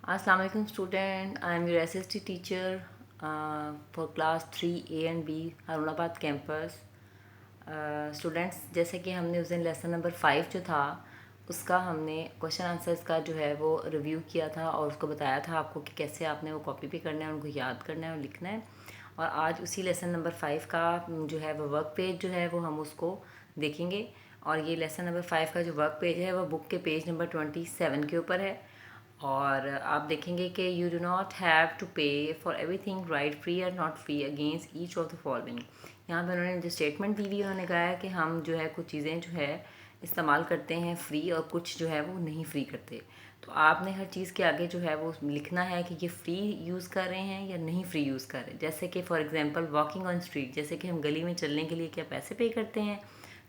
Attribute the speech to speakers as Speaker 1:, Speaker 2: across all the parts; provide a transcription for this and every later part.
Speaker 1: अस्सलाम वालेकुम student, I am your SST teacher for class 3A and B Harunabad campus. Students, जैसे कि हमने उस दिन लेसन नंबर 5 जो था उसका हमने क्वेश्चन आंसर्स का जो है वो रिव्यू किया था और उसको बताया था आपको कि कैसे आपने वो कॉपी भी करना है, उनको याद करना है और लिखना है। और आज उसी लेसन नंबर 5 का जो है वो वर्क पेज जो है वो हम उसको देखेंगे। और ये लेसन नंबर 5 का जो वर्क पेज है वो बुक के पेज नंबर 27 के ऊपर है। और आप देखेंगे कि you do not have to pay for everything right free और not free against each of the following. यहाँ पे उन्होंने जो स्टेटमेंट दी हुई है उन्होंने कहा है कि हम जो है कुछ चीज़ें जो है इस्तेमाल करते हैं फ्री और कुछ जो है वो नहीं फ्री करते। तो आपने हर चीज़ के आगे जो है वो लिखना है कि ये फ्री यूज़ कर रहे हैं या नहीं फ्री यूज़ कर रहे हैं। जैसे कि for example walking on street, जैसे कि हम गली में चलने के लिए क्या पैसे पे करते हैं?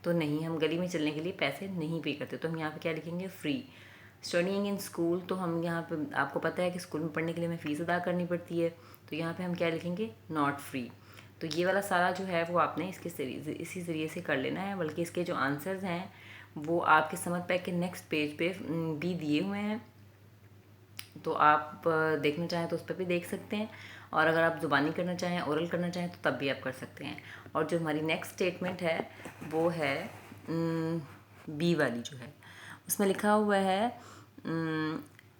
Speaker 1: तो नहीं, हम गली में चलने के लिए पैसे नहीं पे करते। तो हम यहाँ पे क्या लिखेंगे? फ्री। स्टडिंग इन स्कूल, तो हम यहाँ पे आपको पता है कि स्कूल में पढ़ने के लिए हमें फ़ीस अदा करनी पड़ती है, तो यहाँ पे हम क्या लिखेंगे? Not free. तो ये वाला सारा जो है वो आपने इसी ज़रिए से कर लेना है। बल्कि इसके जो आंसर्स हैं वो आपके समर पैक के नेक्स्ट पेज पे भी दिए हुए हैं, तो आप देखना चाहें तो उस पर भी देख सकते हैं। और अगर आप ज़ुबानी करना चाहें, ओरल करना चाहें तो तब भी आप कर सकते हैं। और जो हमारी नेक्स्ट स्टेटमेंट है वो है बी वाली जो है, उसमें लिखा हुआ है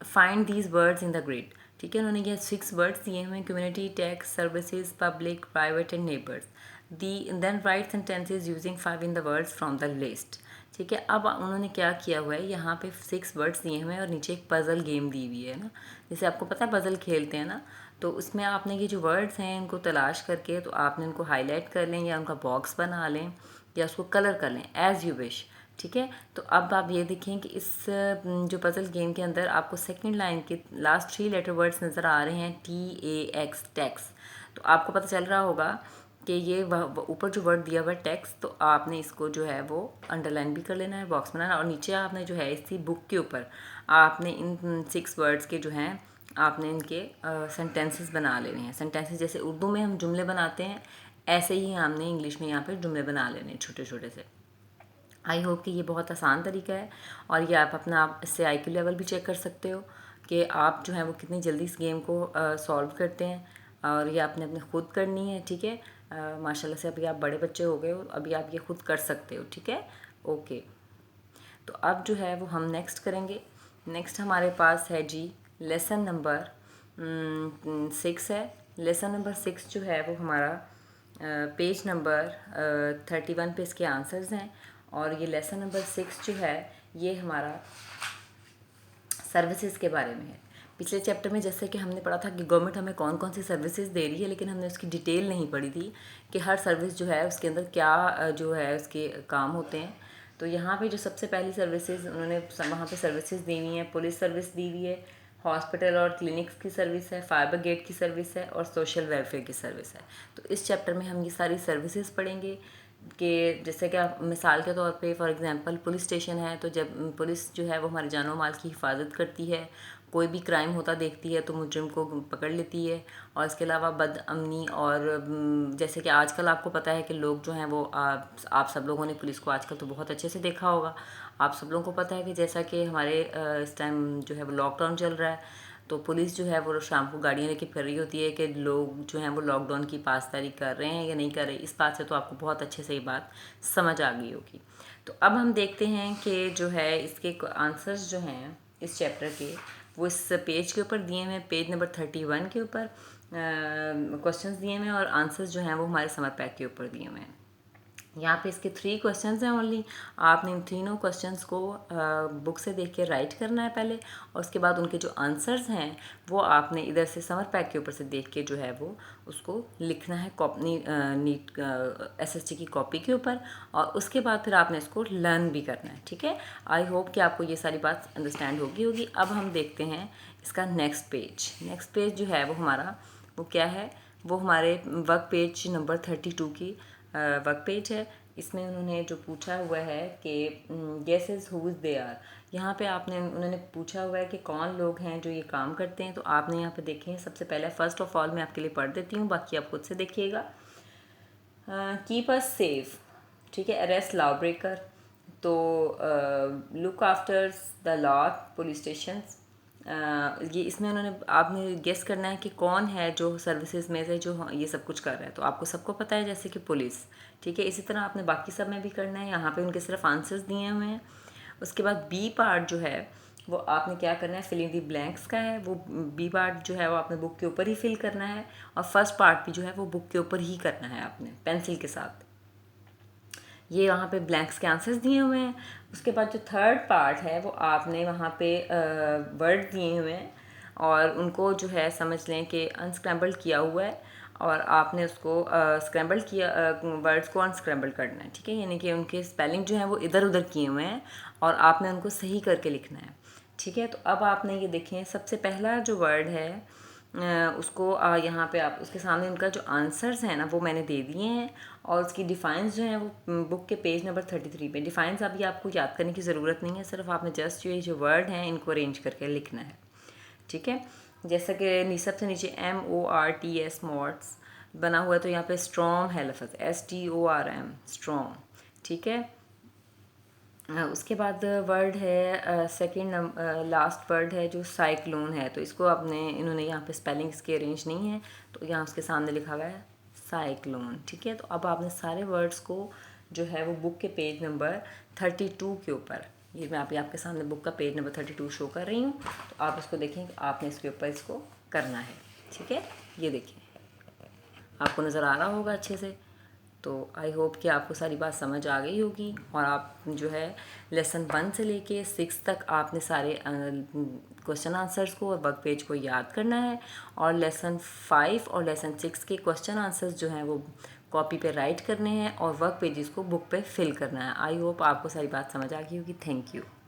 Speaker 1: find these words in the grid. ठीक है, उन्होंने ये 6 वर्ड्स दिए हुए हैं: community, tax, services, public, private and neighbours. The then write sentences using 5 in the words from the list. ठीक है, अब उन्होंने क्या किया हुआ है, यहाँ पे 6 वर्ड्स दिए हुए हैं और नीचे एक पज़ल गेम दी हुई है ना। जैसे आपको पता है पज़ल खेलते हैं ना, तो उसमें आपने ये जो वर्ड्स हैं इनको तलाश करके तो आपने उनको हाईलाइट कर लें या उनका बॉक्स बना लें या उसको कलर कर लें एज़ यू विश। ठीक है, तो अब आप ये देखें कि इस जो पज़ल गेम के अंदर आपको सेकंड लाइन के लास्ट 3 लेटर वर्ड्स नज़र आ रहे हैं, TAX, टैक्स। तो आपको पता चल रहा होगा कि ये ऊपर जो वर्ड दिया हुआ है टैक्स, तो आपने इसको जो है वो अंडरलाइन भी कर लेना है, बॉक्स बनाना। और नीचे आपने जो है इसी बुक के ऊपर आपने इन 6 वर्ड्स के जो हैं आपने इनके सेंटेंसेस बना लेने हैं। सेंटेंसेस जैसे उर्दू में हम जुमले बनाते हैं, ऐसे ही हमने इंग्लिश में यहाँ पे जुमले बना लेने हैं छोटे छोटे से। आई होप कि ये बहुत आसान तरीका है और ये आप अपना आप इससे IQ लेवल भी चेक कर सकते हो कि आप जो है वो कितनी जल्दी इस गेम को सॉल्व करते हैं। और ये आपने अपने खुद करनी है। ठीक है, माशाल्लाह से अभी आप बड़े बच्चे हो गए हो, अभी आप ये खुद कर सकते हो। ठीक है, ओके। तो अब जो है वो हम नेक्स्ट करेंगे। नेक्स्ट हमारे पास है जी लेसन नंबर 6 है। लेसन नंबर 6 जो है वो हमारा पेज नंबर 31 पे इसके आंसर्स हैं। और ये लेसन नंबर 6 जो है ये हमारा सर्विसेज के बारे में है। पिछले चैप्टर में जैसे कि हमने पढ़ा था कि गवर्नमेंट हमें कौन कौन सी सर्विसेज दे रही है, लेकिन हमने उसकी डिटेल नहीं पढ़ी थी कि हर सर्विस जो है उसके अंदर क्या जो है उसके काम होते हैं। तो यहाँ पे जो सबसे पहली सर्विसेज उन्होंने वहाँ पे सर्विसेज दी हुई हैं, पुलिस सर्विस दी हुई है, हॉस्पिटल और क्लिनिक्स की सर्विस है, फायर ब्रिगेड की सर्विस है और सोशल वेलफेयर की सर्विस है। तो इस चैप्टर में हम ये सारी सर्विसेज पढ़ेंगे कि जैसे कि आप मिसाल के तौर पे फॉर एग्जांपल पुलिस स्टेशन है, तो जब पुलिस जो है वो हमारे जानो माल की हिफाजत करती है, कोई भी क्राइम होता देखती है तो मुजरिम को पकड़ लेती है। और इसके अलावा बदअमनी और जैसे कि आजकल आपको पता है कि लोग जो हैं वो आप सब लोगों ने पुलिस को आजकल तो बहुत अच्छे से देखा होगा। आप सब लोगों को पता है कि जैसा कि हमारे इस टाइम जो है वो लॉकडाउन चल रहा है, तो पुलिस जो है वो शाम को गाड़ियाँ लेके फिर रही होती है कि लोग जो हैं वो लॉकडाउन की पासदारी कर रहे हैं या नहीं कर रहे। इस बात से तो आपको बहुत अच्छे से ये बात समझ आ गई होगी। तो अब हम देखते हैं कि जो है इसके आंसर्स जो हैं इस चैप्टर के वो इस पेज के ऊपर दिए हुए हैं, पेज नंबर 31 के ऊपर क्वेश्चंस दिए हुए हैं और आंसर्स जो हैं वो हमारे समर पैक के ऊपर दिए हुए हैं। यहाँ पे इसके 3 क्वेश्चंस हैं ओनली। आपने इन तीनों क्वेश्चंस को बुक से देख के राइट करना है पहले, और उसके बाद उनके जो आंसर्स हैं वो आपने इधर से समर पैक के ऊपर से देख के जो है वो उसको लिखना है नीट SST की कॉपी के ऊपर, और उसके बाद फिर आपने इसको लर्न भी करना है। ठीक है, आई होप कि आपको ये सारी बात अंडरस्टैंड होगी। अब हम देखते हैं इसका नेक्स्ट पेज जो है वो हमारा वो क्या है, वो हमारे वर्क पेज नंबर 32 की वर्क पेज है। इसमें उन्होंने जो पूछा हुआ है कि गेसेस हुज दे आर। यहाँ पे उन्होंने पूछा हुआ है कि कौन लोग हैं जो ये काम करते हैं। तो आपने यहाँ पे देखें, सबसे पहले फर्स्ट ऑफ ऑल मैं आपके लिए पढ़ देती हूँ, बाकी आप खुद से देखिएगा। कीप अस सेफ, ठीक है, अरेस्ट लॉ ब्रेकर, तो look after the law police stations, ये इसमें उन्होंने आपने गेस करना है कि कौन है जो सर्विसेज में से जो ये सब कुछ कर रहा है। तो आपको सबको पता है जैसे कि पुलिस, ठीक है। इसी तरह आपने बाकी सब में भी करना है। यहाँ पे उनके सिर्फ आंसर्स दिए हुए हैं। उसके बाद बी पार्ट जो है वो आपने क्या करना है, फिलिंग दी ब्लैंक्स का है। वो बी पार्ट जो है वो आपने बुक के ऊपर ही फिल करना है, और फर्स्ट पार्ट भी जो है वो बुक के ऊपर ही करना है आपने पेंसिल के साथ। ये यहाँ पे ब्लैंक्स के आंसर्स दिए हुए हैं। उसके बाद जो थर्ड पार्ट है वो आपने वहाँ पे वर्ड दिए हुए हैं, और उनको जो है समझ लें कि अनस्क्रैम्बल किया हुआ है, और आपने उसको स्क्रैम्बल किया वर्ड्स को अनस्क्रैम्बल करना है, ठीक है। यानी कि उनके स्पेलिंग जो है वो इधर उधर किए हुए हैं, और आपने उनको सही करके लिखना है, ठीक है। तो अब आपने ये देखें, सबसे पहला जो वर्ड है उसको यहाँ पे आप उसके सामने उनका जो आंसर्स हैं ना वो मैंने दे दिए हैं, और उसकी डिफाइंस जो हैं वो बुक के पेज नंबर 33 पे। डिफाइंस अभी आपको याद करने की ज़रूरत नहीं है, सिर्फ आपने जस्ट ये जो वर्ड हैं इनको अरेंज करके लिखना है, ठीक है। जैसा कि सबसे नीचे MORTS मॉट्स बना हुआ है, तो यहाँ पे स्ट्रॉन्ग है लफ्ज़ STORM स्ट्रॉन्ग, ठीक है। उसके बाद वर्ड है सेकंड लास्ट वर्ड है जो साइक्लोन है। तो इसको आपने इन्होंने यहाँ पे स्पेलिंग इसके अरेंज नहीं है, तो यहाँ उसके सामने लिखा हुआ है साइक्लोन, ठीक है। तो अब आपने सारे वर्ड्स को जो है वो बुक के पेज नंबर 32 के ऊपर, ये मैं आपके सामने बुक का पेज नंबर 32 शो कर रही हूँ, तो आप इसको देखें कि आपने इसके ऊपर इसको करना है, ठीक है। ये देखिए आपको नज़र आ रहा होगा अच्छे से। तो आई होप कि आपको सारी बात समझ आ गई होगी, और आप जो है लेसन 1 से लेके 6 तक आपने सारे क्वेश्चन आंसर्स को और वर्क पेज को याद करना है, और लेसन 5 और लेसन 6 के क्वेश्चन आंसर्स जो हैं वो कॉपी पे राइट करने हैं, और वर्क पेजेस को बुक पे फिल करना है। आई होप आपको सारी बात समझ आ गई होगी। Thank you.